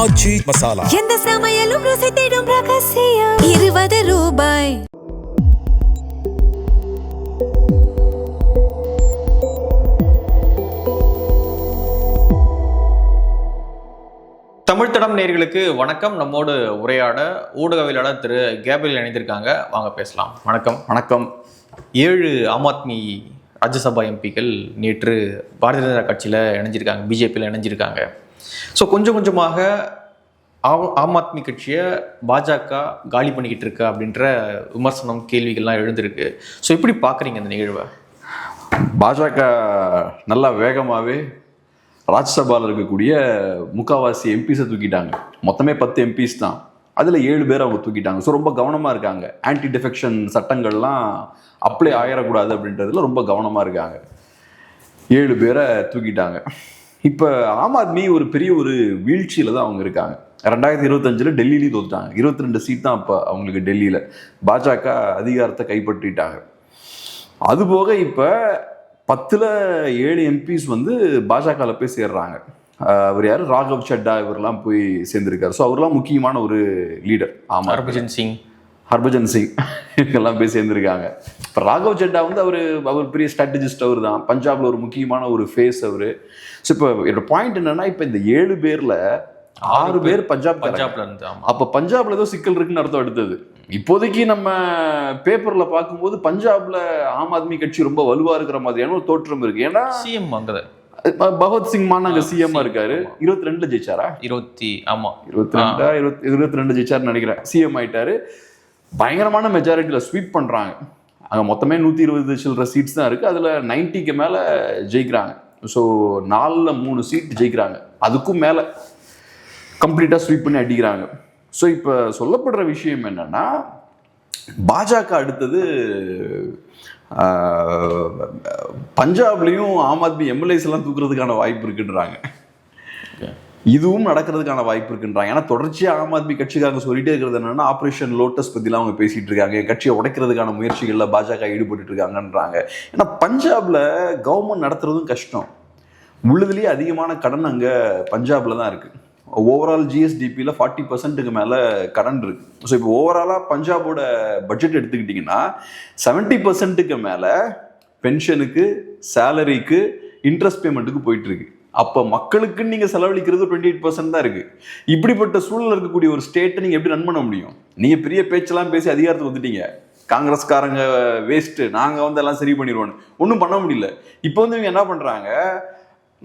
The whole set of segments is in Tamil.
ஆச்சி மசாலா. எந்த சமையலும் ருசி தேடும் ரகசியம். 20 ரூபாய். தமிழ் தடம் நேயர்களுக்கு வணக்கம். நம்மோடு உரையாட ஊடகவியலாளர் திரு கேப்ரியல் இணைந்திருக்காங்க. வாங்க பேசலாம். வணக்கம். வணக்கம். 7 ஆம் ஆத்மி ராஜ்யசபா எம்பிக்கள் நேற்று பாரதிய ஜனதா கட்சியில் இணைஞ்சிருக்காங்க, பிஜேபியில் இணைஞ்சிருக்காங்க. ஸோ கொஞ்சம் கொஞ்சமாக ஆம் ஆத்மி கட்சியை பாஜக காலி பண்ணிக்கிட்டு இருக்கு அப்படின்ற விமர்சனம், கேள்விகள்லாம் எழுந்திருக்கு. ஸோ எப்படி பார்க்குறீங்க இந்த நிகழ்வை? பாஜக நல்லா வேகமாகவே ராஜ்யசபாவில் இருக்கக்கூடிய முக்கால்வாசி எம்பிஸை தூக்கிட்டாங்க. மொத்தமே 10 எம்பிஸ் தான், அதில் 7 பேர் அவங்க தூக்கிட்டாங்க. ஸோ ரொம்ப கவனமாக இருக்காங்க. ஆன்டி டிஃபெக்ஷன் சட்டங்கள்லாம் அப்ளை ஆகிடக்கூடாது அப்படின்றதுல ரொம்ப கவனமாக இருக்காங்க. 7 பேரை தூக்கிட்டாங்க. இப்போ ஆம் ஆத்மி ஒரு பெரிய ஒரு வீழ்ச்சியில் தான் அவங்க இருக்காங்க. 2025 டெல்லியிலையும் தோத்துட்டாங்க. 22 சீட் தான் இப்போ அவங்களுக்கு டெல்லியில். பாஜக அதிகாரத்தை கைப்பற்றிட்டாங்க. அதுபோக இப்போ 10ல் 7 எம்பிஸ் வந்து பாஜகவில் போய் சேர்றாங்க. அவர் யார்? ராகவ் சட்டா இவரெல்லாம் போய் சேர்ந்திருக்காரு. ஸோ அவர்லாம் முக்கியமான ஒரு லீடர். ஆமாம், ஹர்பஜன் சிங் இவங்கெல்லாம் போய் சேர்ந்துருக்காங்க. இப்போ ராகவ் சட்டா வந்து அவர் பெரிய ஸ்ட்ராட்டஜிஸ்ட். அவர் தான் பஞ்சாபில் ஒரு முக்கியமான ஒரு ஃபேஸ் அவர். ஸோ இப்போ என்னோட பாயிண்ட் என்னன்னா, இப்போ இந்த 7 பேரில் 6 பேர் பஞ்சாப்ல இருந்து. அப்போ பஞ்சாப்ல ஏதோ சிக்கல் இருக்குன்னு அர்த்தம். எடுத்தது இப்போதைக்கு நம்ம பேப்பர்ல பார்க்கும்போது பஞ்சாப்ல ஆம் ஆத்மி கட்சி ரொம்ப வலுவா இருக்கிற மாதிரியான ஒரு தோற்றம் இருக்கு. ஏன்னா சிஎம் அங்க பகவத் சிங் மான் அங்க சிஎம் இருக்காரு. 22 ஜெயிச்சாரா? 22 ஜெயிச்சாருன்னு நினைக்கிறேன். சிஎம் ஆயிட்டாரு. பயங்கரமான மெஜாரிட்டியில ஸ்வீப் பண்றாங்க. அங்க மொத்தமே 120 சில்லற சீட்ஸ் தான் இருக்கு. அதுல 90க்கு மேல ஜெயிக்கிறாங்க. So 4ல் 3 seat ஜெயிக்கிறாங்க. அதுக்கும் மேல கம்ப்ளீட்டாக ஸ்வீப் பண்ணி அடிக்கிறாங்க. ஸோ இப்போ சொல்லப்படுற விஷயம் என்னன்னா, பாஜக அடுத்தது பஞ்சாப்லேயும் ஆம் ஆத்மி எம்எல்ஏஸ் எல்லாம் தூக்குறதுக்கான வாய்ப்பு இருக்குன்றாங்க. இதுவும் நடக்கிறதுக்கான வாய்ப்பு இருக்குன்றாங்க. ஏன்னா தொடர்ச்சியாக ஆம் ஆத்மி கட்சிக்காரங்க சொல்லிட்டே இருக்கிறது என்னன்னா, ஆப்ரேஷன் லோட்டஸ் பற்றிலாம் அவங்க பேசிகிட்டு இருக்காங்க. கட்சியை உடைக்கிறதுக்கான முயற்சிகளில் பாஜக ஈடுபட்டு இருக்காங்கன்றாங்க. ஏன்னா பஞ்சாபில் கவர்மெண்ட் நடத்துறதும் கஷ்டம். உள்ளதுலேயே அதிகமான கடன் அங்கே பஞ்சாபில் தான் இருக்குது. ஓவரால் ஜிஎஸ்டிபியில் 40% மேலே கடன் இருக்கு. ஸோ இப்போ ஓவராலாக பஞ்சாபோட பட்ஜெட் எடுத்துக்கிட்டிங்கன்னா 70% மேலே பென்ஷனுக்கு, சேலரிக்கு, இன்ட்ரெஸ்ட் பேமெண்ட்டுக்கு போயிட்டு இருக்கு. அப்போ மக்களுக்குன்னு நீங்கள் செலவழிக்கிறது 28% தான் இருக்கு. இப்படிப்பட்ட சூழல் இருக்கக்கூடிய ஒரு ஸ்டேட்டை நீங்கள் எப்படி ரன் பண்ண முடியும்? நீங்கள் பெரிய பேச்செல்லாம் பேசி அதிகாரத்துக்கு வந்துட்டீங்க. காங்கிரஸ்காரங்க வேஸ்ட்டு, நாங்கள் வந்து எல்லாம் சரி பண்ணிடுவோன்னு. ஒன்றும் பண்ண முடியல. இப்போ வந்து இவங்க என்ன பண்ணுறாங்க,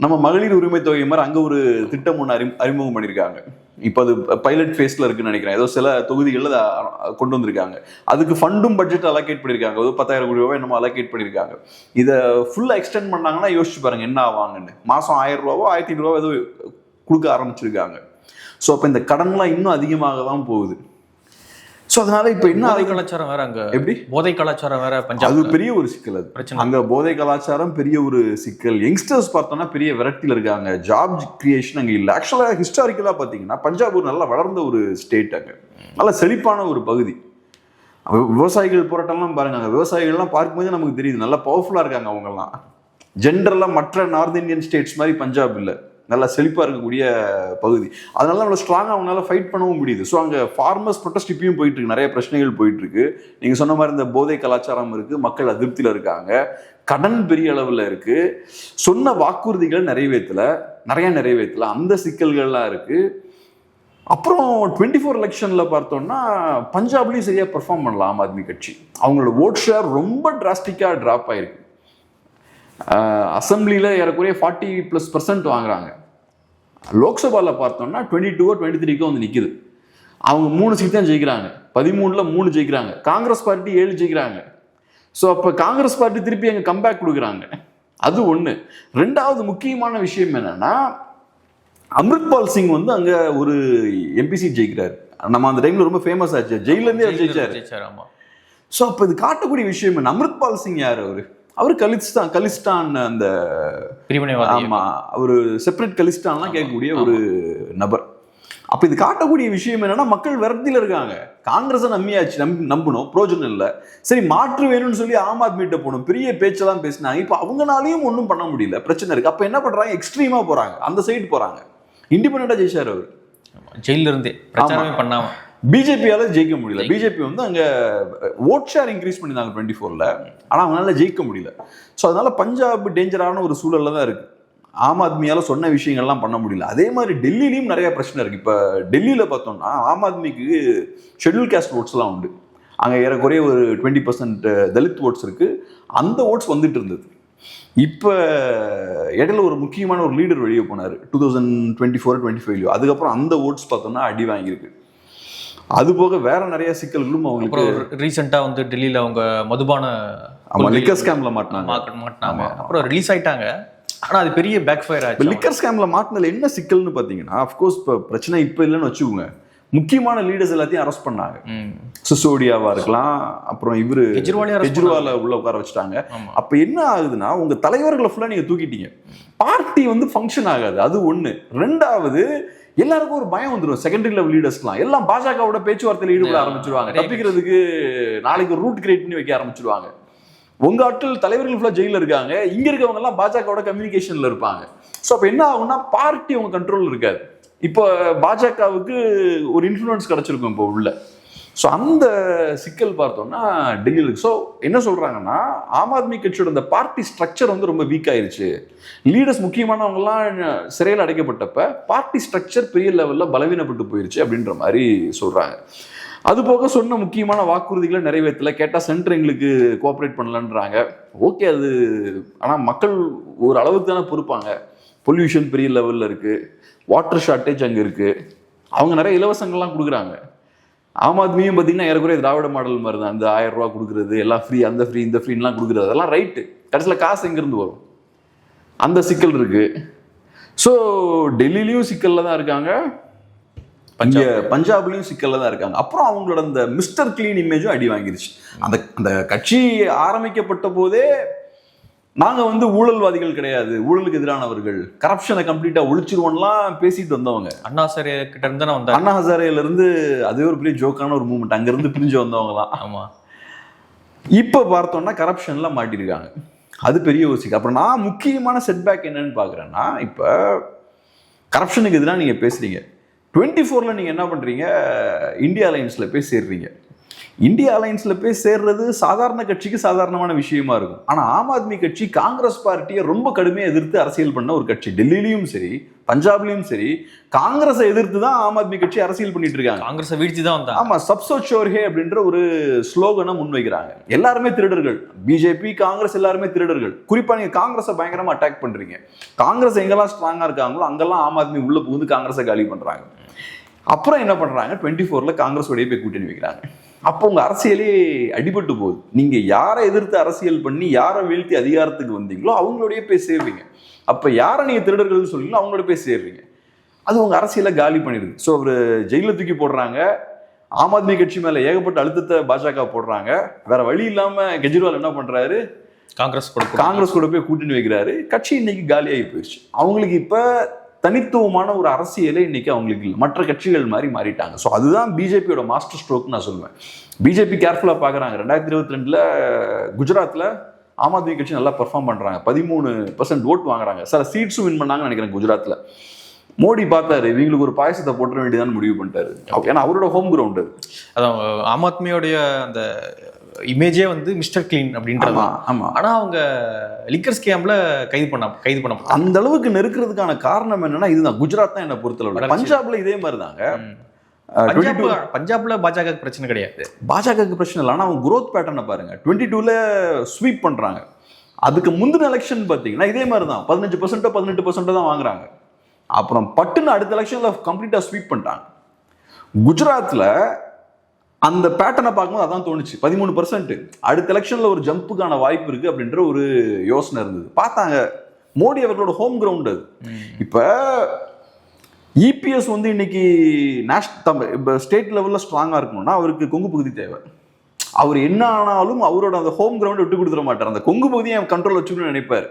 நம்ம மகளிர் உரிமை தொகை மாதிரி அங்கே ஒரு திட்டம் ஒன்று அறிமுகம் பண்ணியிருக்காங்க. இப்போ அது பைலட் ஃபேஸில் இருக்குன்னு நினைக்கிறேன். ஏதோ சில தொகுதிகளில் கொண்டு வந்திருக்காங்க. அதுக்கு ஃபண்டும் பட்ஜெட் அலோகேட் பண்ணியிருக்காங்க. ஏதோ 10,000 கோடி ரூபாய் என்னமோ அலோகேட் பண்ணியிருக்காங்க. இதை ஃபுல்லாக எக்ஸ்டெண்ட் பண்ணாங்கன்னா யோசிச்சு பாருங்க என்ன ஆவாங்கன்னு. மாதம் 1000 ரூபாவோ 1500 ரூபாவோ ஏதோ கொடுக்க ஆரம்பிச்சிருக்காங்க. ஸோ அப்போ இந்த கடன்லாம் இன்னும் அதிகமாக தான் போகுது. ஸோ அதனால இப்போ என்ன கலாச்சாரம் வேற, அங்கே எப்படி போதை கலாச்சாரம் வேற பஞ்சாப், அது பெரிய ஒரு சிக்கல். அது பிரச்சனை. அங்கே போதை கலாச்சாரம் பெரிய ஒரு சிக்கல். யங்ஸ்டர்ஸ் பார்த்தோம்னா பெரிய விரட்டியில் இருக்காங்க. ஜாப் கிரியேஷன் அங்கே இல்லை. ஆக்சுவலாக ஹிஸ்டாரிக்கலாக பார்த்தீங்கன்னா பஞ்சாப் ஒரு நல்லா வளர்ந்த ஒரு ஸ்டேட். அங்கே நல்ல செழிப்பான ஒரு பகுதி. விவசாயிகள் போராட்டம்லாம் பாருங்க. அங்கே விவசாயிகள்லாம் பார்க்கும்போது நமக்கு தெரியுது நல்லா பவர்ஃபுல்லாக இருக்காங்க அவங்கெல்லாம். ஜென்ரலாக மற்ற நார்த் இந்தியன் ஸ்டேட்ஸ் மாதிரி பஞ்சாப் இல்லை. நல்லா செழிப்பாக இருக்கக்கூடிய பகுதி. அதனால அவ்வளோ ஸ்ட்ராங்காக அவங்களால ஃபைட் பண்ணவும் முடியுது. ஸோ அங்கே ஃபார்மர்ஸ் ப்ரொட்டஸ்ட் இப்பயும் போயிட்டு இருக்கு. நிறைய பிரச்சனைகள் போயிட்டு இருக்கு. நீங்கள் சொன்ன மாதிரி இந்த போதை கலாச்சாரம் இருக்கு. மக்கள் அதிருப்தியில் இருக்காங்க. கடன் பெரிய அளவில் இருக்கு. சொன்ன வாக்குறுதிகள் நிறைவேற்றல. அந்த சிக்கல்கள்லாம் இருக்கு. அப்புறம் 24 எலெக்ஷனில் பார்த்தோம்னா பஞ்சாப்லேயும் சரியாக பெர்ஃபார்ம் பண்ணலாம் ஆம் ஆத்மி கட்சி. அவங்களோட ஓட் ஷேர் ரொம்ப டிராஸ்டிக்காக ட்ராப் ஆயிருக்கு. அசம்பிளியில் ஏறக்குறைய 40+% வாங்குறாங்க. லோக்சபாவில் பார்த்தோம்னா 22 23 வந்து நிற்குது. அவங்க 3 சீட் தான் ஜெயிக்கிறாங்க. 13ல் 3 ஜெயிக்கிறாங்க. காங்கிரஸ் பார்ட்டி 7 ஜெயிக்கிறாங்க. ஸோ அப்போ காங்கிரஸ் பார்ட்டி திருப்பி அங்கே கம்பேக் கொடுக்குறாங்க. அது ஒன்று. ரெண்டாவது முக்கியமான விஷயம் என்னன்னா, அமிர்த்பால் சிங் வந்து அங்கே ஒரு எம்பி சீட் ஜெயிக்கிறாரு. நம்ம அந்த டைமில் ரொம்ப ஃபேமஸ் ஆச்சு. ஜெயிலேருந்தே அவர் ஜெயிச்சார். ஆமாம். ஸோ அப்போ இது காட்டக்கூடிய விஷயம் என்ன? அமிர்த்பால் சிங் யார்? அவர் கலிஸ்தான் அந்த ஆமா, ஒரு செப்பரேட் கலிஸ்டான்லாம் கேட்கக்கூடிய ஒரு நபர். அப்ப இது காட்டக்கூடிய விஷயம் என்னன்னா, மக்கள் விரக்தியில இருக்காங்க. காங்கிரஸை நம்பணும், பிரோஜனம் இல்லை. சரி, மாற்று வேணும்னு சொல்லி ஆம் ஆத்மிகிட்ட போகணும். பெரிய பேச்செல்லாம் பேசினாங்க. இப்போ அவங்களாலையும் ஒன்றும் பண்ண முடியல, பிரச்சனை இருக்கு. அப்ப என்ன பண்றாங்க? எக்ஸ்ட்ரீமா போறாங்க, அந்த சைடு போறாங்க. இண்டிபெண்டா ஜெயிச்சார் அவர். ஜெயில இருந்தே பிரச்சாரமே பண்ணாம பிஜேபியால ஜெயிக்க முடியல. பிஜேபி வந்து அங்க ஓட் ஷேர் இன்க்ரீஸ் பண்ணிருந்தாங்க 24ல, ஆனா அவங்களால ஜெயிக்க முடியல. ஸோ அதனால பஞ்சாப் டேஞ்சரான ஒரு சூழல்ல தான் இருக்கு. ஆம் ஆத்மியால சொன்ன விஷயங்கள்லாம் பண்ண முடியல. அதே மாதிரி டெல்லியிலையும் நிறைய பிரச்சனை இருக்கு. இப்போ டெல்லியில பார்த்தோம்னா ஆம் ஆத்மிக்கு ஷெட்யூல் காஸ்ட் ஓட்ஸ்லாம் உண்டு. அங்கே ஏறக்குறைய ஒரு 20% தலித் ஓட்ஸ் இருக்கு. அந்த ஓட்ஸ் வந்துட்டு இருந்தது. இப்போ இடையில ஒரு முக்கியமான ஒரு லீடர் வெளியே போனார் 2024-25. அதுக்கப்புறம் அந்த ஓட்ஸ் பார்த்தோம்னா அடி வாங்கியிருக்கு. அது போக வேற நிறைய சிக்கல்களும் அவங்களுக்கு. ரீசெண்டா வந்து டெல்லியில அவங்க மதுபான லிக்கர் ஸ்கேம்ல மாட்டினாங்க. அப்புறம் ரிலீஸ் ஆயிட்டாங்க. ஆனா அது பெரிய பேக் ஃபயர் ஆச்சு. லிக்கர் ஸ்கேம்ல மாட்டினதுல என்ன சிக்கல்னு பாத்தீங்கன்னா, அஃப்கோர்ஸ் இப்போ பிரச்சனை இப்போ இல்லைன்னு வச்சுக்கோங்க, முக்கியமான லீடர்ஸ் எல்லாத்தையும் அரெஸ்ட் பண்ணாங்க. சிசோடியாவா இருக்கலாம், அப்புறம் இவரு கெஜ்ரிவால உள்ள உட்கார வச்சுட்டாங்க. அப்ப என்ன ஆகுதுன்னா, உங்க தலைவர்களை ஃபுல்லா நீங்க தூக்கிட்டீங்க, பார்ட்டி வந்து ஃபங்க்ஷன் ஆகாது. அது ஒண்ணு. ரெண்டாவது, எல்லாருக்கும் ஒரு பயம் வந்துடும். செகண்டரி லெவல் லீடர்ஸ்லாம் எல்லாம் பாஜகவோட பேச்சுவார்த்தையில் ஈடுபட ஆரம்பிச்சிருவாங்க. தப்பிக்கிறதுக்கு நாளைக்கு ஒரு ரூட் கிரியேட் பண்ணி வைக்க ஆரம்பிச்சிருவாங்க. உங்க ஆட்கள் தலைவர்கள் ஃபுல்லா ஜெயில இருக்காங்க, இங்க இருக்கவங்க எல்லாம் பாஜகவோட கம்யூனிகேஷன்ல இருப்பாங்க. ஸோ அப்ப என்ன ஆகும்னா, பார்ட்டி உங்க கண்ட்ரோல் இருக்காது. இப்போ பாஜகவுக்கு ஒரு இன்ஃப்ளூயன்ஸ் கிடைச்சிருக்கும் இப்போ உள்ள. ஸோ அந்த சிக்கல் பார்த்தோம்னா டெல்லியில் இருக்கு. ஸோ என்ன சொல்றாங்கன்னா, ஆம் ஆத்மி கட்சியோட இந்த பார்ட்டி ஸ்ட்ரக்சர் வந்து ரொம்ப வீக் ஆயிருச்சு. லீடர்ஸ் முக்கியமானவங்கலாம் சிறையில் அடைக்கப்பட்டப்ப பார்ட்டி ஸ்ட்ரக்சர் பெரிய லெவலில் பலவீனப்பட்டு போயிருச்சு அப்படின்ற மாதிரி சொல்றாங்க. அது போக சொன்ன முக்கியமான வாக்குறுதிகளை நிறைவேற்றல. கேட்டால் சென்டர் எங்களுக்கு கோஆப்ரேட் பண்ணலன்றாங்க. ஓகே, அது ஆனால் மக்கள் ஒரு அளவுக்கு தானே பொறுப்பாங்க. பொல்யூஷன் பெரிய லெவலில் இருக்குது, வாட்டர் ஷார்ட்டேஜ் அங்கே இருக்குது. அவங்க நிறைய இலவசங்கள்லாம் கொடுக்குறாங்க. ஆம் ஆத்மியும் பார்த்தீங்கன்னா ஏறக்குறைய திராவிட மாடல் மாதிரி தான். அந்த 1000 ரூபா கொடுக்குறது, எல்லாம் ஃப்ரீ, அந்த ஃப்ரீ, இந்த ஃப்ரீலாம் கொடுக்குறது, அதெல்லாம் ரைட்டு. கடைசியில் காசு எங்கேருந்து வரும்? அந்த சிக்கல் இருக்குது. ஸோ டெல்லியிலையும் சிக்கலில் தான் இருக்காங்க, பஞ்சாப்லயும் சிக்கல்ல தான் இருக்காங்க. அப்புறம் அவங்களோட அந்த மிஸ்டர் கிளீன் இமேஜும் அடி வாங்கிருச்சு. அந்த கட்சி ஆரம்பிக்கப்பட்ட போதே நாங்க வந்து ஊழல்வாதிகள் கிடையாது, ஊழலுக்கு எதிரானவர்கள், கரப்ஷனை கம்ப்ளீட்டா ஒழிச்சிருவோம்லாம் பேசிட்டு வந்தவங்க. அண்ணா ஹசாரே கிட்ட இருந்து வந்தாங்க. அண்ணா ஹசாரேல இருந்து அதுவே ஒரு பெரிய ஜோக்கான ஒரு மூவ்மெண்ட். அங்க இருந்து பிரிஞ்சு வந்தவங்க தான். ஆமா. இப்ப பார்த்தோம்னா கரப்ஷன்ல மாட்டிருக்காங்க. அது பெரிய யோசிக்க. அப்புறம் நான் முக்கியமான செட்பேக் என்னன்னு பாக்குறேன்னா, இப்ப கரப்ஷனுக்கு எதிராக நீங்க பேசுறீங்க, 24ல் நீங்கள் என்ன பண்ணுறீங்க, இந்தியா அலையன்ஸில் போய் சேர்றீங்க. இந்தியா அலையன்ஸில் போய் சேர்றது சாதாரண கட்சிக்கு சாதாரணமான விஷயமா இருக்கும். ஆனால் ஆம் ஆத்மி கட்சி காங்கிரஸ் பார்ட்டியை ரொம்ப கடுமையாக எதிர்த்து அரசியல் பண்ண ஒரு கட்சி. டெல்லியிலையும் சரி, பஞ்சாப்லையும் சரி, காங்கிரஸை எதிர்த்து தான் ஆம் ஆத்மி கட்சி அரசியல் பண்ணிட்டு இருக்காங்க. காங்கிரஸை வீழ்த்தி தான் வந்தாங்க. ஆமா, சப்சோ சோர்ஹே அப்படின்ற ஒரு ஸ்லோகனை முன்வைக்கிறாங்க. எல்லாருமே திருடர்கள், பிஜேபி காங்கிரஸ் எல்லாருமே திருடர்கள். குறிப்பா நீங்க காங்கிரஸை பயங்கரமா அட்டாக் பண்றீங்க. காங்கிரஸ் எங்கெல்லாம் ஸ்ட்ராங்கா இருக்காங்களோ அங்கெல்லாம் ஆம் ஆத்மி உள்ள புகுந்து காங்கிரஸை காலி பண்றாங்க. அப்புறம் என்ன பண்றாங்க, 24ல் காங்கிரஸோடய போய் கூட்டணி வைக்கிறாங்க. அப்போ உங்க அரசியலே அடிபட்டு போகுது. நீங்க யாரை எதிர்த்து அரசியல் பண்ணி யாரை வீழ்த்தி அதிகாரத்துக்கு வந்தீங்களோ அவங்களோடய போய் சேர்வீங்க. அப்ப யாரை நீங்க திருடர்கள் சொல்றீங்களோ அவங்களோட போய் சேர்றீங்க. அது உங்க அரசியலை காலி பண்ணிடுது. ஸோ அவர் ஜெயில தூக்கி போடுறாங்க. ஆம் ஆத்மி கட்சி மேல ஏகப்பட்ட அழுத்தத்தை பாஜக போடுறாங்க. வேற வழி இல்லாம கெஜ்ரிவால் என்ன பண்றாரு, காங்கிரஸ் கூட போய் கூட்டணி வைக்கிறாரு. கட்சி இன்னைக்கு காலியாகி போயிடுச்சு. அவங்களுக்கு இப்ப தனித்துவமான ஒரு அரசியலே இன்னைக்கு அவங்களுக்கு இல்லை. மற்ற கட்சிகள் மாதிரி மாறிட்டாங்க. ஸோ அதுதான் பிஜேபியோட மாஸ்டர் ஸ்ட்ரோக் நான் சொல்லுவேன். பிஜேபி கேர்ஃபுல்லாக பார்க்குறாங்க. 2022 குஜராத்தில் ஆம் ஆத்மி கட்சி நல்லா பெர்ஃபார்ம் பண்ணுறாங்க. 13% ஓட் வாங்குறாங்க. சில சீட்ஸும் வின் பண்ணாங்கன்னு நினைக்கிறேன் குஜராத்தில். மோடி பார்த்தாரு, இவங்களுக்கு ஒரு பாயசத்தை போட்டுற வேண்டியதான் முடிவு பண்ணிட்டாரு. ஏன்னா அவரோட ஹோம் கிரவுண்ட் அது. அதான் ஆம் ஆத்மியோடைய அந்த இமேஜே வந்து மிஸ்டர் கிளீன் அப்படின்றது. ஆமா. ஆனா அவங்க லிக்கர் ஸ்கேம்ல கைது பண்ண அந்த அளவுக்கு நெருக்கிறதுக்கான காரணம் என்னன்னா இதுதான். குஜராத் தான் என்ன பொறுத்தளவு. பஞ்சாப்ல இதே மாதிரி தாங்க. பஞ்சாப்ல பாஜக பிரச்சனை கிடையாது. பாஜக பிரச்சனை இல்லை. ஆனா அவங்க குரோத் பேட்டர்னை பாருங்க. 22ல ஸ்வீப் பண்றாங்க. அதுக்கு முந்தின எலெக்ஷன் பாத்தீங்கன்னா இதே மாதிரி தான். 15% 18% தான் வாங்குறாங்க. அப்புறம் பட்டுன்னு அடுத்த எலெக்ஷன்ல கம்ப்ளீட்டா ஸ்வீப் பண்ணிட்டாங்க. குஜராத்ல அந்த பேட்டர்னை பார்க்கும்போது அதான் தோணுச்சு. 13% அடுத்த எலெக்ஷன்ல ஒரு ஜம்புக்கான வாய்ப்பு இருக்கு அப்படின்ற ஒரு யோசனை இருந்தது. பார்த்தாங்க, மோடி அவர்களோட ஹோம் கிரவுண்ட் அது. இப்ப இபிஎஸ் வந்து இன்னைக்கு ஸ்டேட் லெவல்ல ஸ்ட்ராங்கா இருக்கணும்னா அவருக்கு கொங்கு பகுதி தேவை. அவர் என்ன ஆனாலும் அவரோட அந்த ஹோம் கிரவுண்டை விட்டு கொடுத்துட மாட்டார். அந்த கொங்கு பகுதியை கண்ட்ரோல் வச்சுக்கணும்னு நினைப்பார்.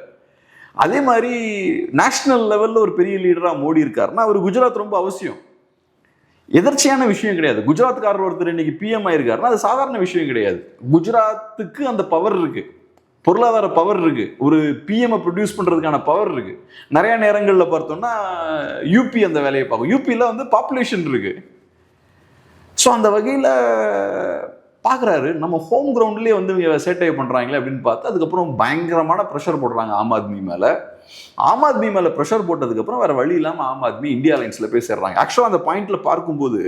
அதே மாதிரி நேஷனல் லெவல்ல ஒரு பெரிய லீடரா மோடி இருக்காருன்னா அவர் குஜராத் ரொம்ப அவசியம். எதர்ச்சியான விஷயம் கிடையாது. குஜராத்காரர் ஒருத்தர் இன்னைக்கு பிஎம் ஆயிருக்காருன்னா அது சாதாரண விஷயம் கிடையாது. குஜராத்துக்கு அந்த பவர் இருக்கு. பொருளாதார பவர் இருக்கு, ஒரு பிஎம் ப்ரொடியூஸ் பண்றதுக்கான பவர் இருக்கு. நிறைய நேரங்களில் பார்த்தோம்னா யூபி அந்த வேலையை பார்க்கும். யூபியில் வந்து பாப்புலேஷன் இருக்கு. ஸோ அந்த வகையில் பார்க்குறாரு, நம்ம ஹோம் கிரவுண்ட்லேயே வந்து சேட்டை பண்ணுறாங்களே அப்படின்னு பார்த்து அதுக்கப்புறம் பயங்கரமான ப்ரெஷர் போடுறாங்க ஆம் ஆத்மி மேலே. ஆம் ஆத்மி மேலே ப்ரெஷர் போட்டதுக்கப்புறம் வேறு வழி இல்லாமல் ஆம் ஆத்மி இந்தியா அலைன்ஸில் போய் சேர்றாங்க. ஆக்சுவலாக அந்த பாயிண்ட்ல பார்க்கும்போது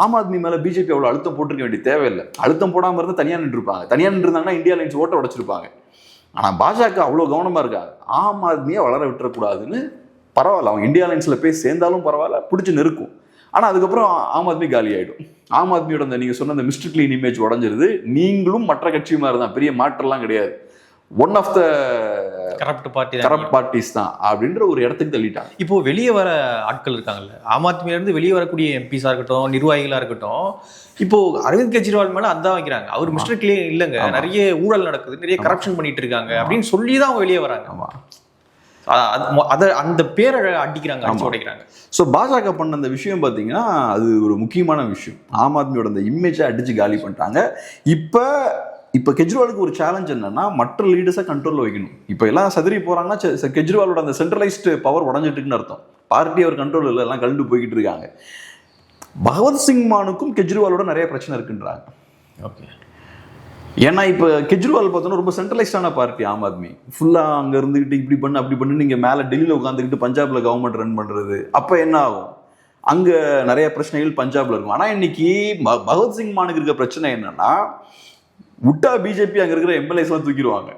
ஆம் ஆத்மி மேலே பிஜேபி அவ்வளோ அழுத்தம் போட்டிருக்க வேண்டிய தேவையில்லை. அழுத்தம் போடாமல் இருந்தால் தனியாக நின்றுருப்பாங்க. தனியாக நின்றுருந்தாங்கன்னா இந்தியா அலைன்ஸ் ஓட்ட உடைச்சிருப்பாங்க. ஆனால் பாஜக அவ்வளோ கவனமாக இருக்காங்க, ஆம் ஆத்மியை வளர விட்டுறக்கூடாதுன்னு. பரவாயில்ல, அவங்க இந்தியா அலைன்ஸில் போய் சேர்ந்தாலும் பரவாயில்ல, பிடிச்சி நெருக்கும். ஆனால் அதுக்கப்புறம் ஆம் ஆத்மி காலி ஆகிடும். ஆம் ஆத்மியோட அந்த நீங்கள் சொன்ன அந்த மிஸ்டர் கிளீன் இமேஜ் உடஞ்சிருது. நீங்களும் மற்ற கட்சி மாதிரி தான், பெரிய மாற்றம்லாம் கிடையாது, one of the corrupt parties தான் அப்படின்ற ஒரு இடத்துக்கு தள்ளிட்டாங்க. இப்போ வெளியே வர ஆட்கள் இருக்காங்கல்ல, ஆம் ஆத்மியிலேருந்து வெளியே வரக்கூடிய எம்பிஸாக இருக்கட்டும், நிர்வாகிகளாக இருக்கட்டும், இப்போ அரவிந்த் கெஜ்ரிவால் மேலே அதான் வைக்கிறாங்க, அவர் மிஸ்டர் கிளீன் இல்லைங்க, நிறைய ஊழல் நடக்குது, நிறைய கரப்ஷன் பண்ணிட்டு இருக்காங்க அப்படின்னு சொல்லி தான் அவங்க வெளியே வராங்க. ஆமாம், அதை அந்த பேரை அடிக்கிறாங்க, அடிச்சு உடைக்கிறாங்க. ஸோ பாஜக பண்ண அந்த விஷயம் பார்த்தீங்கன்னா அது ஒரு முக்கியமான விஷயம். ஆம் ஆத்மியோட அந்த இமேஜை அடிச்சு காலி பண்ணிட்டாங்க. இப்போ கெஜ்ரிவாலுக்கு ஒரு சேலஞ்ச் என்னன்னா, மற்ற லீடர்ஸை கண்ட்ரோலில் வைக்கணும். இப்போ எல்லாம் சதுரி போறாங்கன்னா கெஜ்ரிவாலோட அந்த சென்ட்ரலைஸ்டு பவர் உடஞ்சிட்டுன்னு அர்த்தம். பார்ட்டி அவர் கண்ட்ரோல் இல்லை, எல்லாம் கலந்து போய்கிட்டு இருக்காங்க. பகவத் சிங் மானுக்கும் கெஜ்ரிவாலோட நிறைய பிரச்சனை இருக்குன்றாங்க. ஓகே, ஏன்னா இப்போ கெஜ்ரிவால் பார்த்தோன்னா ரொம்ப சென்ட்ரலைஸ்டான பார்ட்டி ஆம் ஆத்மி. ஃபுல்லாக அங்கே இருந்துக்கிட்டு இப்படி பண்ணு அப்படி பண்ணு, நீங்கள் மேலே டெல்லியில் உட்காந்துக்கிட்டு பஞ்சாபில் கவர்மெண்ட் ரன் பண்ணுறது. அப்போ என்ன ஆகும், அங்கே நிறைய பிரச்சனைகள் பஞ்சாபில் இருக்கும். ஆனால் இன்னைக்கு பகவத் சிங் மானுக்கு இருக்க பிரச்சனை என்னன்னா, விட்டா பிஜேபி அங்கே இருக்கிற எம்எல்ஏஸ்லாம் தூக்கிடுவாங்க.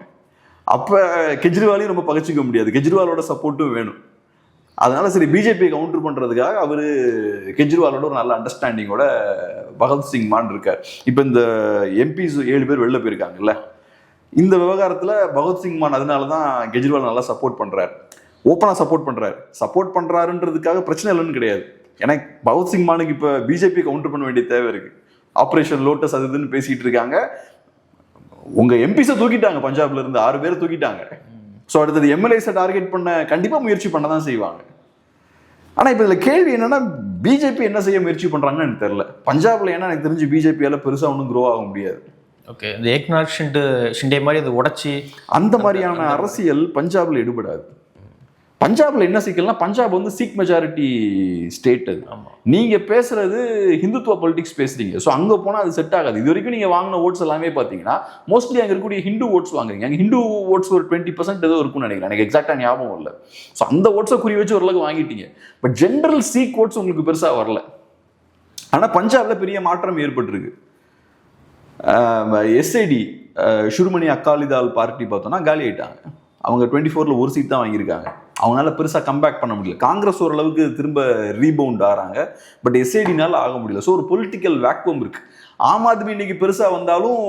அப்போ கெஜ்ரிவாலையும் ரொம்ப பகச்சிக்க முடியாது, கெஜ்ரிவாலோட சப்போர்ட்டும் வேணும். அதனால சரி பிஜேபியை கவுண்டர் பண்ணுறதுக்காக அவர் கெஜ்ரிவாலோட ஒரு நல்ல அண்டர்ஸ்டாண்டிங்கோட பகவத் சிங் மான் இருக்கார். இப்போ இந்த எம்பிஸ் 7 பேர் வெளில போயிருக்காங்கல்ல, இந்த விவகாரத்தில் பகவத் சிங் மான் அதனால தான் கெஜ்ரிவால் நல்லா சப்போர்ட் பண்ணுறாரு, ஓப்பனாக சப்போர்ட் பண்ணுறாருன்றதுக்காக பிரச்சனை இல்லைன்னு கிடையாது. ஏன்னா பகவத் சிங் மானுக்கு இப்போ பிஜேபியை கவுண்டர் பண்ண வேண்டிய தேவை இருக்குது. ஆப்ரேஷன் லோட்டஸ் அது இதுன்னு பேசிகிட்டு இருக்காங்க. உங்கள் எம்பிஸை தூக்கிட்டாங்க, பஞ்சாப்ல இருந்து 6 பேரை தூக்கிட்டாங்க. ஸோ அடுத்தது எம்எல்ஏஸை டார்கெட் பண்ண கண்டிப்பாக முயற்சி பண்ண தான் செய்வாங்க. ஆனால் இப்போ இதில் கேள்வி என்னன்னா, பிஜேபி என்ன செய்ய முயற்சி பண்ணுறாங்கன்னு எனக்கு தெரியல. பஞ்சாப்ல ஏன்னா எனக்கு தெரிஞ்சு பிஜேபியால் பெருசாக ஒன்றும் க்ரோ ஆக முடியாது. ஓகே, இந்த ஏக்நாத் ஷிண்டே மாதிரி அதை உடச்சி அந்த மாதிரியான அரசியல் பஞ்சாப்ல எடுபடாது. பஞ்சாப்ல என்ன சிக்கல்னா, பஞ்சாப் வந்து சீக் மெஜாரிட்டி ஸ்டேட். அது நீங்க பேசுறது ஹிந்துத்துவ பொலிட்டிக்ஸ் பேசுறீங்க. ஸோ அங்க போனா அது செட் ஆகாது. இது வரைக்கும் நீங்க வாங்கின ஓட்ஸ் எல்லாமே பாத்தீங்கன்னா மோஸ்ட்லி அங்க இருக்கக்கூடிய ஹிந்து ஓட்ஸ் வாங்குறீங்க. அங்க ஹிந்து ஓட்ஸ் ஒரு 20% ஏதோ இருக்கும்னு நினைக்கிறேன், எனக்கு எக்ஸாக்டா ஞாபகம் இல்லை. ஸோ அந்த ஓட்ஸை குறி வச்சு ஓரளவுக்கு வாங்கிட்டீங்க. பட் ஜென்ரல் சீக் ஓட்ஸ் உங்களுக்கு பெருசா வரல. ஆனா பஞ்சாப்ல பெரிய மாற்றம் ஏற்பட்டிருக்கு. எஸ்ஐடி ஷுர்மணி அகாலிதால் பார்ட்டி பார்த்தோம்னா காலி ஆயிட்டாங்க. அவங்க 24ல் ஒரு சீட் தான் வாங்கியிருக்காங்க. அவங்களால பெருசாக கம்பேக் பண்ண முடியல. காங்கிரஸ் ஓரளவுக்கு திரும்ப ரீபவுண்ட் ஆகிறாங்க, பட் எஸ்ஐடினால ஆக முடியல. ஸோ ஒரு பொலிட்டிக்கல் வேக்வம் இருக்கு. ஆம் ஆத்மி இன்னைக்கு பெருசாக வந்தாலும்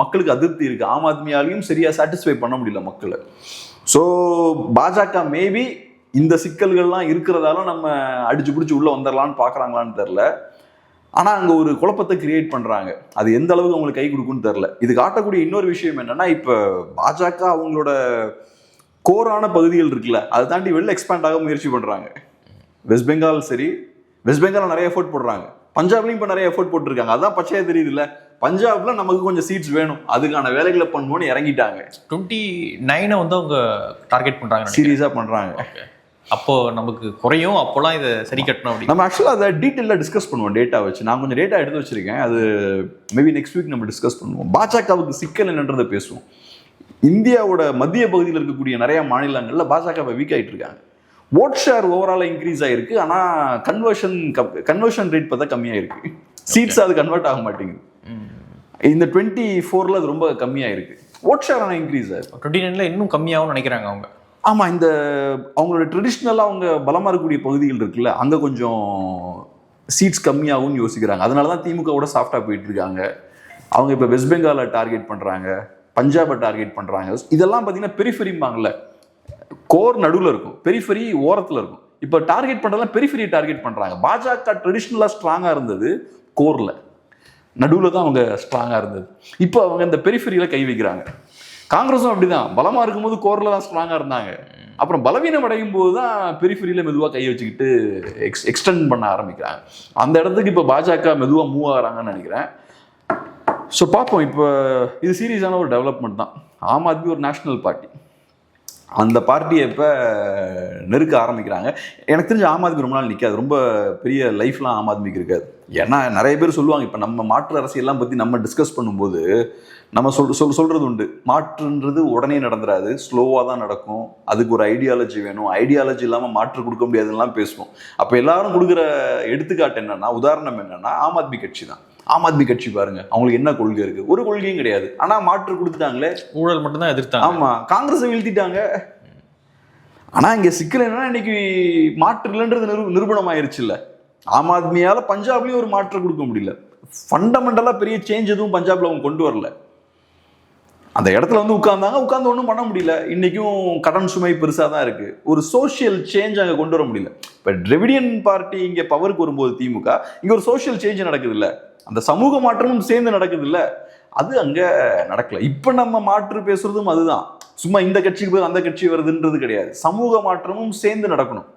மக்களுக்கு அதிருப்தி இருக்கு. ஆம் ஆத்மியாலையும் சரியா சாட்டிஸ்ஃபை பண்ண முடியல மக்களை. ஸோ பாஜக மேபி இந்த சிக்கல்கள்லாம் இருக்கிறதால நம்ம அடிச்சு பிடிச்சி உள்ள வந்துடலான்னு பார்க்குறாங்களான்னு தெரில. ஆனால் அங்கே ஒரு குழப்பத்தை கிரியேட் பண்ணுறாங்க. அது எந்த அளவுக்கு அவங்களுக்கு கை கொடுக்குன்னு தெரில. இது காட்டக்கூடிய இன்னொரு விஷயம் என்னன்னா, இப்போ பாஜக அவங்களோட கோரான பகுதிகள் இருக்குல்ல, அதை தாண்டி வெளில எக்ஸ்பேண்ட் ஆக முயற்சி பண்ணுறாங்க. வெஸ்ட் பெங்கால் சரி, வெஸ்ட் பெங்கால் நிறைய எஃபோர்ட் போடுறாங்க, பஞ்சாப்லையும் இப்போ நிறைய எஃபோர்ட் போட்டிருக்காங்க. அதான் பச்சையா தெரியுது இல்லை, பஞ்சாப்ல நமக்கு கொஞ்சம் சீட்ஸ் வேணும், அதுக்கான வேலைகளை பண்ணுவோன்னு இறங்கிட்டாங்க. 29 வந்து அவங்க டார்கெட் பண்ணுறாங்க, சீரியஸாக பண்ணுறாங்க. அப்போ நமக்கு குறையும், அப்போலாம் இதை சரி கட்டணும் அப்படி. நம்ம ஆக்சுவலாக அதை டீட்டெயிலாக டிஸ்கஸ் பண்ணுவோம் டேட்டா வச்சு. நான் கொஞ்சம் டேட்டா எடுத்து வச்சிருக்கேன், அது மேபி நெக்ஸ்ட் வீக் நம்ம டிஸ்கஸ் பண்ணுவோம். பாஜகவுக்கு சிக்கல் என்னன்றதை பேசுவோம். இந்தியாவோட மத்திய பகுதியில் இருக்கக்கூடிய நிறைய மாநிலங்களில் பாஜக வீக் ஆகிட்டு இருக்காங்க. ஓட் ஷேர் ஓவராலாக இன்க்ரீஸ் ஆகிருக்கு, ஆனால் கன்வர்ஷன் ரேட் பார்த்தா கம்மியாக இருக்கு. சீட்ஸ் அது கன்வெர்ட் ஆக மாட்டேங்குது. இந்த 24ல் அது ரொம்ப கம்மியாக இருக்கு. ஓட் ஷேர் ஆனால் இன்க்ரீஸ் ஆகுது. 29ல் இன்னும் கம்மியாகவும் நினைக்கிறாங்க அவங்க. ஆமாம், இந்த அவங்களோட ட்ரெடிஷ்னலாக அவங்க பலமாக இருக்கக்கூடிய பகுதிகள் இருக்குல்ல, அங்கே கொஞ்சம் சீட்ஸ் கம்மியாகும்னு யோசிக்கிறாங்க. அதனால தான் திமுகவோட சாஃப்டாக போயிட்டு இருக்காங்க. அவங்க இப்போ வெஸ்ட் பெங்காலை டார்கெட் பண்ணுறாங்க, பஞ்சாபை டார்கெட் பண்ணுறாங்க. இதெல்லாம் பார்த்தீங்கன்னா பெரிஃபெரிம்பாங்கல்ல, கோர் நடுவில் இருக்கும், பெரிஃபெரி ஓரத்தில் இருக்கும். இப்போ டார்கெட் பண்ணுறதுலாம் பெரிஃபெரியை டார்கெட் பண்ணுறாங்க. பாஜக ட்ரெடிஷ்னலாக ஸ்ட்ராங்காக இருந்தது கோரில், நடுவில் தான் அவங்க ஸ்ட்ராங்காக இருந்தது. இப்போ அவங்க இந்த பெரிஃபெரியில் கை வைக்கிறாங்க. காங்கிரஸும் அப்படிதான், பலமாக இருக்கும்போது கோரில் தான் ஸ்ட்ராங்காக இருந்தாங்க. அப்புறம் பலவீனம் அடையும் போது தான் பெரிஃபெரியில் மெதுவாக கை வச்சுக்கிட்டு எக்ஸ்டெண்ட் பண்ண ஆரம்பிக்கிறாங்க. அந்த இடத்துக்கு இப்போ பாஜக மெதுவாக மூவ் ஆகிறாங்கன்னு நினைக்கிறேன். ஸோ பார்ப்போம். இப்போ இது சீரியஸான ஒரு டெவலப்மெண்ட் தான். ஆம் ஆத்மி ஒரு நேஷனல் பார்ட்டி. அந்த பார்ட்டியை இப்போ நெருக்க ஆரம்பிக்கிறாங்க. எனக்கு தெரிஞ்ச ஆம் ஆத்மி ரொம்ப நாள் நிற்காது, ரொம்ப பெரிய லைஃப்லாம் ஆம் ஆத்மிக்கு இருக்காது. ஏன்னா நிறைய பேர் சொல்லுவாங்க, இப்போ நம்ம மாற்று அரசியல்லாம் பற்றி நம்ம டிஸ்கஸ் பண்ணும்போது நம்ம சொல்கிறது உண்டு, மாற்றுன்றது உடனே நடந்துடாது, ஸ்லோவாக தான் நடக்கும், அதுக்கு ஒரு ஐடியாலஜி வேணும், ஐடியாலஜி இல்லாமல் மாற்று கொடுக்க முடியாதுலாம் பேசுவோம். அப்போ எல்லாரும் கொடுக்குற எடுத்துக்காட்டு என்னன்னா, உதாரணம் என்னன்னா ஆம் ஆத்மி கட்சி தான். ஆம் ஆத்மி கட்சி பாருங்க, அவங்களுக்கு என்ன கொள்கை இருக்கு? ஒரு கொள்கையும் கிடையாது. ஆனா மாற்று கொடுத்துட்டாங்களே, ஊழல் மட்டும்தான் எதிர்த்தாங்க. ஆமா, காங்கிரஸை வீழ்த்திட்டாங்க. ஆனா இங்க சிக்கல் என்னன்னா, இன்னைக்கு மாற்று இல்லைன்றது நிரூபணம் ஆயிருச்சு இல்ல. ஆம் ஆத்மியால பஞ்சாப்லயும் ஒரு மாற்று கொடுக்க முடியல. ஃபண்டமெண்டலா பெரிய சேஞ்ச் எதுவும் பஞ்சாப்ல அவங்க கொண்டு வரல. அந்த இடத்துல வந்து உட்கார்ந்து ஒன்றும் பண்ண முடியல. இன்னைக்கும் கடன் சுமை பெருசாக தான் இருக்கு. ஒரு சோசியல் சேஞ்ச் அங்கே கொண்டு வர முடியல. இப்போ டிரெவிடியன் பார்ட்டி இங்கே பவருக்கு வரும்போது திமுக, இங்கே ஒரு சோசியல் சேஞ்ச் நடக்குது இல்லை, அந்த சமூக மாற்றமும் சேர்ந்து நடக்குது இல்லை, அது அங்கே நடக்கல. இப்போ நம்ம மாற்று பேசுறதும் அதுதான். சும்மா இந்த கட்சிக்கு போய் அந்த கட்சி வருதுன்றது கிடையாது. சமூக மாற்றமும் சேர்ந்து நடக்கணும்.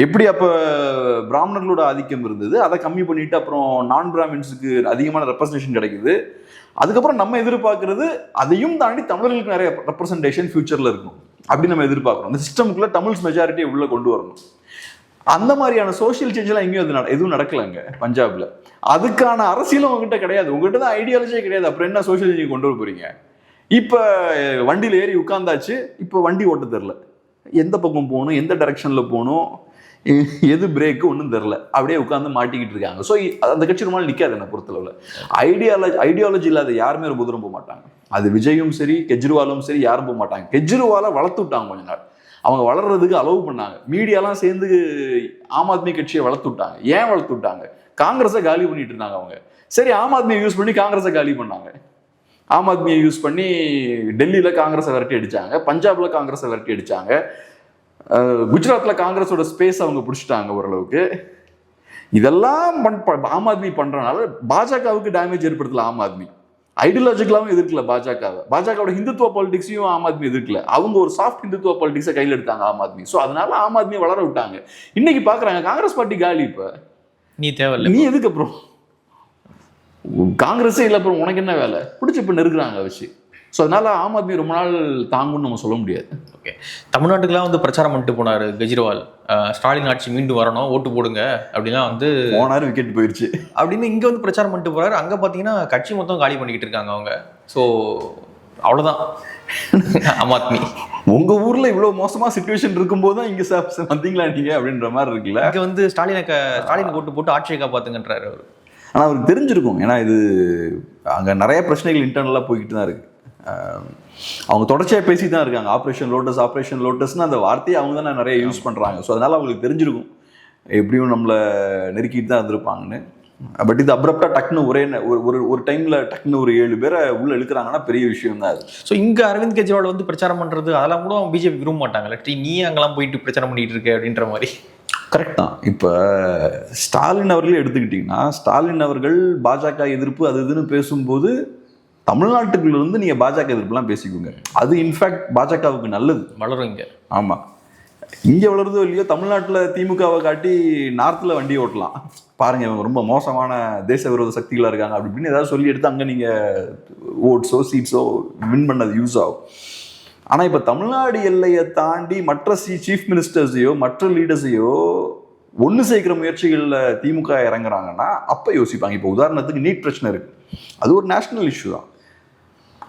எப்படி அப்போ பிராமணர்களோட ஆதிக்கம் இருந்தது, அதை கம்மி பண்ணிட்டு அப்புறம் நான் பிராமின்ஸுக்கு அதிகமான ரெப்ரசன்டேஷன் கிடைக்குது. அதுக்கப்புறம் நம்ம எதிர்பார்க்கறது அதையும் தாண்டி தமிழர்களுக்கு நிறைய ரெப்ரசன்டேஷன் ஃபியூச்சர்ல இருக்கும் அப்படி நம்ம எதிர்பார்க்கறோம். இந்த சிஸ்டமுக்குள்ள தமிழ்ஸ் மெஜாரிட்டியை உள்ள கொண்டு வரணும். அந்த மாதிரியான சோசியல் சேஞ்ச் எல்லாம் எங்கேயும் எதுவும் நடக்கலங்க பஞ்சாப்ல. அதுக்கான அரசியலும் உங்ககிட்ட கிடையாது. உங்ககிட்ட தான் ஐடியாலஜியே கிடையாது. அப்புறம் என்ன சோசியல் சேஞ்ச் கொண்டு வர போறீங்க? இப்ப வண்டியில ஏறி உட்கார்ந்தாச்சு, இப்ப வண்டி ஓட்ட தெரியல, எந்த பக்கம் போகணும், எந்த டைரக்ஷன்ல போகணும், எது பிரேக்கு ஒன்றும் தெரில, அப்படியே உட்காந்து மாட்டிக்கிட்டு இருக்காங்க. ஸோ அந்த கட்சி ரொம்ப நாள் நிற்காது என்னை பொறுத்தளவில். ஐடியாலஜி இல்லாத யாருமே ரொம்ப தூரம் போக மாட்டாங்க. அது விஜயும் சரி கெஜ்ரிவாலும் சரி யாரும் போக மாட்டாங்க. கெஜ்ரிவாலை வளர்த்து விட்டாங்க கொஞ்ச நாள், அவங்க வளர்றதுக்கு அலோவ் பண்ணாங்க. மீடியாலாம் சேர்ந்து ஆம் ஆத்மி கட்சியை வளர்த்து விட்டாங்க. ஏன் வளர்த்து விட்டாங்க? காங்கிரஸை காலி பண்ணிட்டு இருந்தாங்க அவங்க. சரி, ஆம் ஆத்மியை யூஸ் பண்ணி காங்கிரஸை காலி பண்ணாங்க. ஆம் ஆத்மியை யூஸ் பண்ணி டெல்லியில காங்கிரஸை விரட்டி அடிச்சாங்க, பஞ்சாப்ல காங்கிரஸை விரட்டி அடிச்சாங்க, குஜராத்ல காங்கிரஸோட ஸ்பேஸ் அவங்க பிடிச்சிட்டாங்க ஓரளவுக்கு. இதெல்லாம் ஆம் ஆத்மி பண்றதுனால பாஜகவுக்கு டேமேஜ் ஏற்படுத்தல. ஆம் ஆத்மி ஐடியாலஜிக்கலாவும் எதிர்க்கல பாஜகவை. பாஜகவோட ஹிந்துத்துவ பாலிடிக்ஸையும் ஆம் ஆத்மி எதிர்க்கல. அவங்க ஒரு சாஃப்ட் ஹிந்துத்துவ பாலிடிக்ஸை கையில் எடுத்தாங்க ஆம் ஆத்மி. ஸோ அதனால ஆம் ஆத்மியை வளர விட்டாங்க. இன்னைக்கு பாக்குறாங்க காங்கிரஸ் பார்ட்டி காலி. இப்ப நீ தேவையில்லை, நீ எதுக்கு அப்புறம் காங்கிரஸே இல்லை, அப்புறம் உனக்கு என்ன வேலை? பிடிச்சி இப்போ நெருக்குறாங்க வச்சு. ஸோ அதனால ஆம் ஆத்மி ரொம்ப நாள் தாங்கும்னு நம்ம சொல்ல முடியாது. ஓகே, தமிழ்நாட்டுக்குலாம் வந்து பிரச்சாரம் பண்ணிட்டு போனார் கெஜ்ரிவால். ஸ்டாலின் ஆட்சி மீண்டும் வரணும், ஓட்டு போடுங்க அப்படின்லாம் வந்து போனாரு, விக்கெட் போயிடுச்சு அப்படின்னு இங்கே வந்து பிரச்சாரம் பண்ணிட்டு போறாரு. அங்கே பார்த்தீங்கன்னா கட்சி மொத்தம் காலி பண்ணிக்கிட்டு இருக்காங்க அவங்க. ஸோ அவ்வளோதான் ஆம் ஆத்மி. உங்க ஊர்ல இவ்வளவு மோசமா சிச்சுவேஷன் இருக்கும்போது தான் இங்க வந்தீங்களா நீங்க அப்படின்ற மாதிரி இருக்குல்ல. இங்கே வந்து ஸ்டாலினுக்கு ஓட்டு போட்டு ஆட்சியை காப்பாத்துங்கன்றாரு அவர். ஆனால் அவருக்கு தெரிஞ்சிருக்கும், ஏன்னா இது அங்கே நிறைய பிரச்சனைகள் இன்டர்னலாக போய்கிட்டு தான் இருக்கு. அவங்க தொடர்ச்சியாக பேசி தான் இருக்காங்க. ஆப்ரேஷன் லோட்டஸ்னு அந்த வார்த்தையை அவங்க தான் நிறைய யூஸ் பண்ணுறாங்க. ஸோ அதனால் அவங்களுக்கு தெரிஞ்சிருக்கும் எப்படியும் நம்மளை நெருக்கிட்டு தான் இருந்திருப்பாங்கன்னு. பட் இது அப்ரப்டா டக்குன்னு ஒரு டைம்ல டக்குன்னு ஒரு 7 பேரை உள்ள இழுக்கிறாங்கன்னா பெரிய விஷயம் தான் அது. ஸோ இங்கே அரவிந்த் கெஜ்ரிவால் வந்து பிரச்சாரம் பண்ணுறது அதெல்லாம் கூட பிஜேபி விரும்ப மாட்டாங்கல்ல. நீ அங்கெல்லாம் போயிட்டு பிரச்சாரம் பண்ணிட்டு இருக்க அப்படின்ற மாதிரி. கரெக்ட் தான். இப்போ ஸ்டாலின் அவர்களே எடுத்துக்கிட்டிங்கன்னா, ஸ்டாலின் அவர்கள் பாஜக எதிர்ப்பு அது இதுன்னு பேசும்போது தமிழ்நாட்டுக்குள்ள இருந்து நீங்கள் பாஜக எதிர்ப்புலாம் பேசிக்கோங்க. அது இன்ஃபேக்ட் பாஜகவுக்கு நல்லது, வளரும் இங்கே. ஆமாம், இங்கே வளருதோ இல்லையோ, தமிழ்நாட்டில் திமுகவை காட்டி நார்த்தில் வண்டி ஓட்டலாம். பாருங்கள், இவங்க ரொம்ப மோசமான தேச விரோத சக்திகளாக இருக்காங்க அப்படி இப்படின்னு ஏதாவது சொல்லி எடுத்து அங்கே நீங்கள் ஓட்ஸோ சீட்ஸோ வின் பண்ணது யூஸ் ஆகும். ஆனால் இப்போ தமிழ்நாடு எல்லையை தாண்டி மற்ற சீஃப் மினிஸ்டர்ஸையோ மற்ற லீடர்ஸையோ ஒன்று சேர்க்கிற முயற்சிகளில் திமுக இறங்குறாங்கன்னா அப்போ யோசிப்பாங்க. இப்போ உதாரணத்துக்கு நீட் பிரச்சனை இருக்கு, அது ஒரு நேஷனல் இஷ்யூ தான்.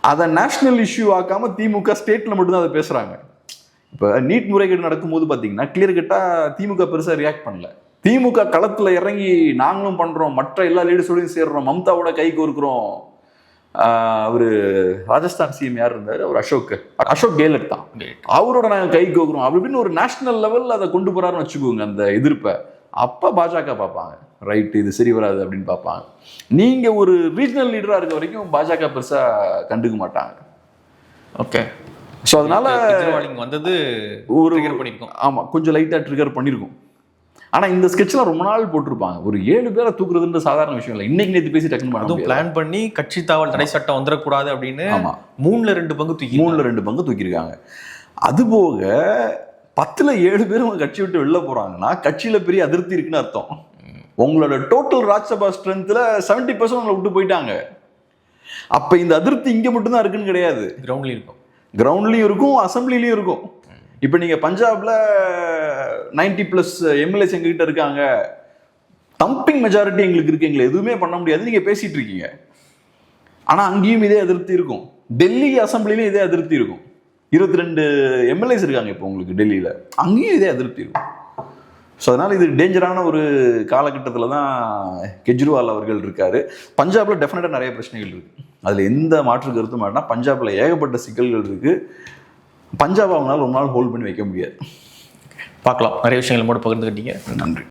அதை நேஷனல் இஷ்யூ ஆக்காம திமுக ஸ்டேட்டில் மட்டும்தான் அதை பேசுகிறாங்க. இப்போ நீட் முறைகேடு நடக்கும்போது பார்த்தீங்கன்னா கிளியர் கட்டாக திமுக பெருசாக ரியாக்ட் பண்ணல. திமுக களத்தில் இறங்கி நாங்களும் பண்ணுறோம், மற்ற எல்லா லீடர்ஸோடையும் சேர்றோம், மம்தாவோட கை கோர்க்கிறோம். அவரு ராஜஸ்தான் சிஎம் யார் இருந்தாரு, அவர் அசோக் கெஹ்லட் தான், அவரோட நாங்கள் கை கோக்குறோம் அப்படின்னு ஒரு நேஷனல் லெவலில் அதை கொண்டு போறாருன்னு வச்சுக்கோங்க அந்த எதிர்ப்பை. அப்போ பாஜக பார்ப்பாங்க, ரைட் இது சரி வராது அப்படின்னு பார்ப்பாங்க. நீங்க ஒரு ரீஜனல் லீடரா இருக்க வரைக்கும் பாஜக பெருசா கண்டுக்க மாட்டாங்க. ஓகே, ஸோ அதனால வந்தது ஒரு பண்ணிருக்கோம். ஆமா, கொஞ்சம் லைட்டா ட்ரிகர் பண்ணிருக்கோம். ஆனா இந்த ஸ்கெட்ச்லாம் ரொம்ப நாள் போட்டிருப்பாங்க. ஒரு 7 பேரை தூக்குறதுன்ற சாதாரண விஷயம் இல்லை. இன்னைக்கு நேற்று பேசி டக்குனு அதுவும் பிளான் பண்ணி கட்சி தாவல் தடை சட்டம் வந்துடக்கூடாது அப்படின்னு 3/2 பங்கு தூக்கியிருக்காங்க. அதுபோக 10ல் 7 பேர் உங்க கட்சி விட்டு வெளில போறாங்கன்னா கட்சியில பெரிய அதிருப்தி இருக்குன்னு அர்த்தம். உங்களோட டோட்டல் ராஜ்யசபா ஸ்ட்ரென்த்ல 70% உங்களை விட்டு போயிட்டாங்க. அப்ப இந்த அதிருப்தி இங்க மட்டும்தான் இருக்குன்னு கிடையாது, கிரவுண்ட்லேயும் இருக்கும், கிரவுண்ட்லயும் இருக்கும், அசம்பிளிலையும் இருக்கும். இப்ப நீங்க பஞ்சாப்ல 90+ எம்எல்ஏஸ் எங்ககிட்ட இருக்காங்க, தம்பிங் மெஜாரிட்டி எங்களுக்கு இருக்கு, எங்களை எதுவுமே பண்ண முடியாது நீங்க பேசிட்டு இருக்கீங்க. ஆனா அங்கேயும் இதே அதிருப்தி இருக்கும், டெல்லி அசம்பிளிலையும் இதே அதிருப்தி இருக்கும். 22 எம்எல்ஏஸ் இருக்காங்க இப்போ உங்களுக்கு டெல்லியில, அங்கேயும் இதே அதிருப்தி இருக்கும். ஸோ அதனால இது டேஞ்சரான ஒரு காலகட்டத்தில் தான் கெஜ்ரிவால் அவர்கள் இருக்காரு. பஞ்சாப்ல டெஃபினட்டாக நிறைய பிரச்சனைகள் இருக்கு, அதில் எந்த மாற்று கருத்தும் வேண்டாம். பஞ்சாப்ல ஏகப்பட்ட சிக்கல்கள் இருக்கு, பஞ்சாப் அவங்களால ரொம்ப நாள் ஹோல்ட் பண்ணி வைக்க முடியாது. பார்க்கலாம். நிறைய விஷயங்கள் மூட பகிர்ந்துக்கிட்டீங்க. நன்றி.